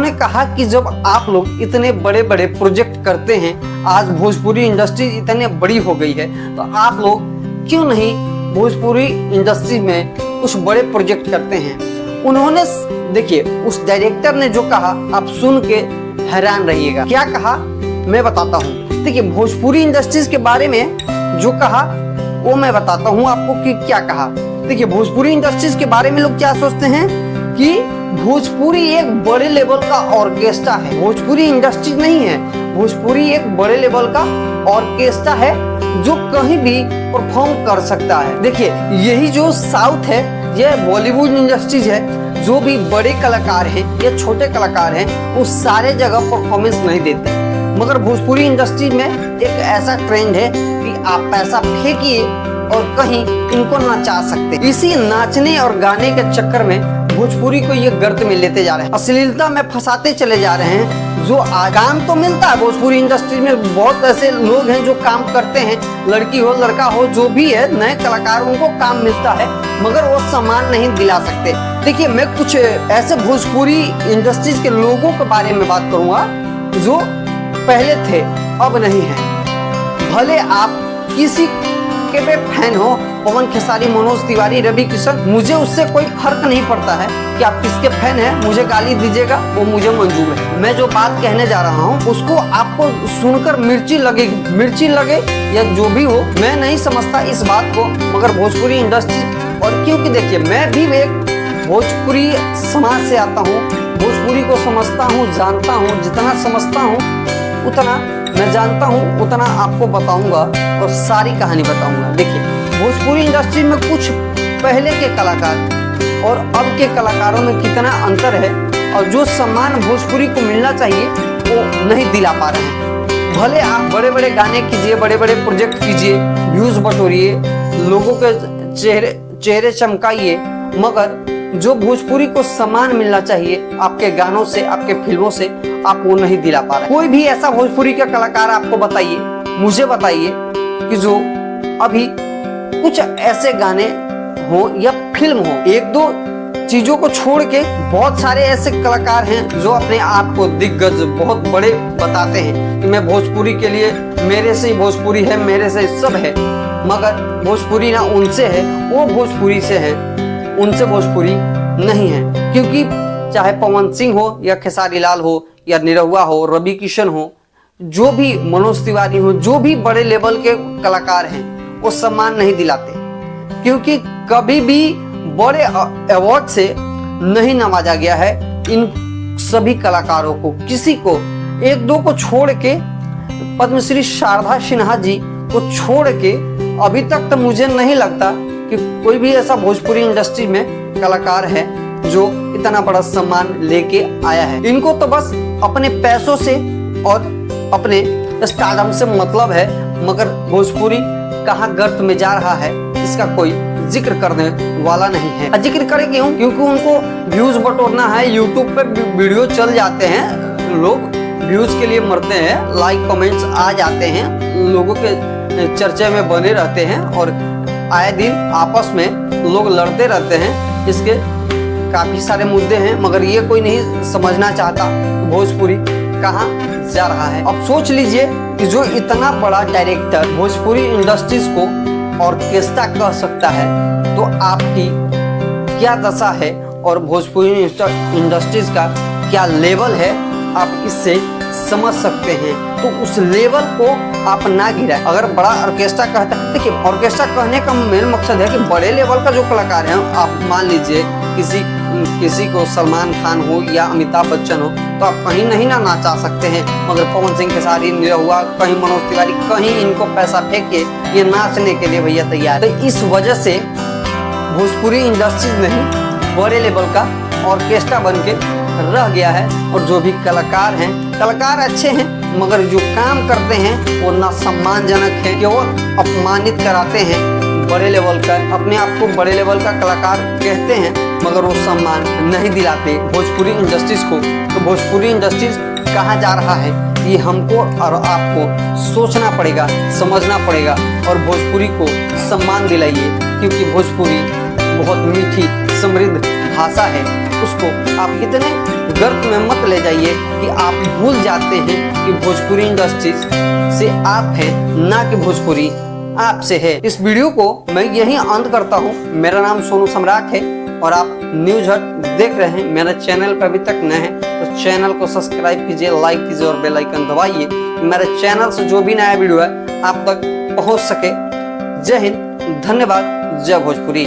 उन्होंने कहा कि जब आप लोग इतने बड़े बड़े प्रोजेक्ट करते हैं, आज भोजपुरी इंडस्ट्री इतने बड़ी हो गई है, तो आप लोग क्यों नहीं भोजपुरी इंडस्ट्री में कुछ बड़े प्रोजेक्ट करते हैं। उन्होंने देखिए उस डायरेक्टर ने जो कहा आप सुन के हैरान रहिएगा। क्या कहा मैं बताता हूँ। देखिए भोजपुरी इंडस्ट्रीज के बारे में जो कहा वो मैं बताता हूँ आपको कि क्या कहा। देखिए भोजपुरी इंडस्ट्रीज के बारे में लोग क्या सोचते हैं कि भोजपुरी एक बड़े लेवल का ऑर्केस्ट्रा है। भोजपुरी इंडस्ट्री नहीं है, भोजपुरी एक बड़े लेवल का ऑर्केस्ट्रा है जो कहीं भी परफॉर्म कर सकता है। देखिए यही जो साउथ है, यह बॉलीवुड इंडस्ट्रीज है, जो भी बड़े कलाकार हैं या छोटे कलाकार हैं वो सारे जगह परफॉर्मेंस नहीं देते, मगर भोजपुरी इंडस्ट्री में एक ऐसा ट्रेंड है कि आप पैसा फेंकिए और कहीं इनको नचा सकते। इसी नाचने और गाने के चक्कर में भोजपुरी को ये गर्त में लेते जा रहे हैं, अश्लीलता में फंसाते चले जा रहे हैं। जो काम तो मिलता है भोजपुरी इंडस्ट्री में, बहुत ऐसे लोग हैं जो काम करते हैं, लड़की हो लड़का हो जो भी है, नए कलाकार उनको काम मिलता है, मगर वो सम्मान नहीं दिला सकते। देखिए मैं कुछ ऐसे भोजपुरी इंडस्ट्रीज के लोगों के बारे में बात करूंगा जो पहले थे अब नहीं है। भले आप किसी के भी फैन हो, पवन खेसारी, मनोज तिवारी, रवि किशन, मुझे उससे कोई फर्क नहीं पड़ता है कि आप किसके फैन हैं, मुझे गाली दीजिएगा वो मुझे मंजूर है। मैं जो बात कहने जा रहा हूँ उसको आपको सुनकर मिर्ची लगेगी, मिर्ची लगे या जो भी हो, मैं नहीं समझता इस बात को, मगर भोजपुरी इंडस्ट्री, और क्योंकि देखिए मैं भी एक भोजपुरी समाज से आता हूँ, भोजपुरी को समझता हूँ, जानता हूँ, जितना समझता हूँ उतना मैं जानता हूँ उतना आपको बताऊंगा और सारी कहानी बताऊंगा। देखिए भोजपुरी इंडस्ट्री में कुछ पहले के कलाकार और अब के कलाकारों में कितना अंतर है, और जो सम्मान भोजपुरी को मिलना चाहिए वो नहीं दिला पा रहे हैं। भले आप बड़े बड़े गाने कीजिए, बड़े बड़े प्रोजेक्ट कीजिए, व्यूज बटोरिए, लोगों के चेहरे चमकाइए, मगर जो भोजपुरी को सम्मान मिलना चाहिए आपके गानों से, आपके फिल्मों से, आप वो नहीं दिला पा रहे। कोई भी ऐसा भोजपुरी का कलाकार आपको बताइए, मुझे बताइए कि जो अभी कुछ ऐसे गाने हो या फिल्म हो, एक दो चीजों को छोड़ के बहुत सारे ऐसे कलाकार हैं जो अपने आप को दिग्गज बहुत बड़े बताते हैं कि मैं भोजपुरी के लिए, मेरे से ही भोजपुरी है, मेरे से सब है, मगर भोजपुरी ना उनसे है, वो भोजपुरी से है, उनसे भोजपुरी नहीं है। क्योंकि चाहे पवन सिंह हो या खेसारी लाल हो या निरहुआ हो, रवि किशन हो, जो भी मनोज तिवारी हो, जो भी बड़े लेवल के कलाकार हैं वो सम्मान नहीं दिलाते, क्योंकि कभी भी बड़े अवार्ड से नहीं नवाजा गया है इन सभी कलाकारों को। किसी को, एक दो को छोड़ के, पद्मश्री शारदा सिन्हा जी को छोड़ के अभी तक तो मुझे नहीं लगता कि कोई भी ऐसा भोजपुरी इंडस्ट्री में कलाकार है जो इतना बड़ा सम्मान लेके आया है। इनको तो बस अपने पैसों से और अपने स्टारडम से मतलब है, मगर भोजपुरी कहाँ गर्त में जा रहा है इसका कोई जिक्र करने वाला नहीं है। जिक्र करे क्यों? क्योंकि उनको व्यूज बटोरना है, यूट्यूब पे वीडियो चल जाते हैं, लोग व्यूज के लिए मरते हैं, लाइक कमेंट्स आ जाते हैं, लोगों के चर्चे में बने रहते हैं और आए दिन आपस में लोग लड़ते रहते हैं। इसके काफी सारे मुद्दे हैं, मगर ये कोई नहीं समझना चाहता कि भोजपुरी कहाँ जा रहा है। अब सोच लीजिए कि जो इतना बड़ा डायरेक्टर भोजपुरी इंडस्ट्रीज को ऑर्केस्ट्रा कह सकता है, तो आपकी क्या दशा है और भोजपुरी इंडस्ट्रीज का क्या लेवल है, आप इससे समझ सकते हैं। तो उस लेवल को आप ना गिराए। अगर बड़ा ऑर्केस्ट्रा कहता है, देखिए ऑर्केस्ट्रा कहने का मेन मकसद है कि बड़े लेवल का जो कलाकार है, आप मान लीजिए किसी को सलमान खान हो या अमिताभ बच्चन हो, तो आप कहीं नहीं ना नाचा सकते हैं, मगर पवन सिंह खेसारी, निरहुआ, कहीं मनोज तिवारी, कहीं इनको पैसा फेंके ये नाचने के लिए भैया तैयार। तो इस वजह से भोजपुरी इंडस्ट्री नहीं बड़े लेवल का ऑर्केस्ट्रा बन के रह गया है, और जो भी कलाकार हैं, कलाकार अच्छे हैं, मगर जो काम करते हैं वो ना सम्मानजनक है, केवल अपमानित कराते हैं बड़े लेवल का, अपने आप को बड़े लेवल का कलाकार कहते हैं, मगर वो सम्मान नहीं दिलाते भोजपुरी इंडस्ट्रीज को। तो भोजपुरी इंडस्ट्रीज कहाँ जा रहा है ये हमको और आपको सोचना पड़ेगा, समझना पड़ेगा, और भोजपुरी को सम्मान दिलाइए, क्योंकि भोजपुरी बहुत मीठी समृद्ध भाषा है, उसको आप इतने गर्त में मत ले जाइए कि आप भूल जाते हैं कि भोजपुरी इंडस्ट्रीज से आप हैं, ना कि भोजपुरी आपसे है। इस वीडियो को मैं यहीं अंत करता हूँ। मेरा नाम सोनू सम्राट है और आप न्यूज हट देख रहे हैं। मेरा चैनल पर अभी तक नए हैं तो चैनल को सब्सक्राइब कीजिए, लाइक कीजिए और बेल आइकन दबाइए, मेरे चैनल से जो भी नया वीडियो है आप तक पहुंच सके। जय हिंद, धन्यवाद, जय भोजपुरी।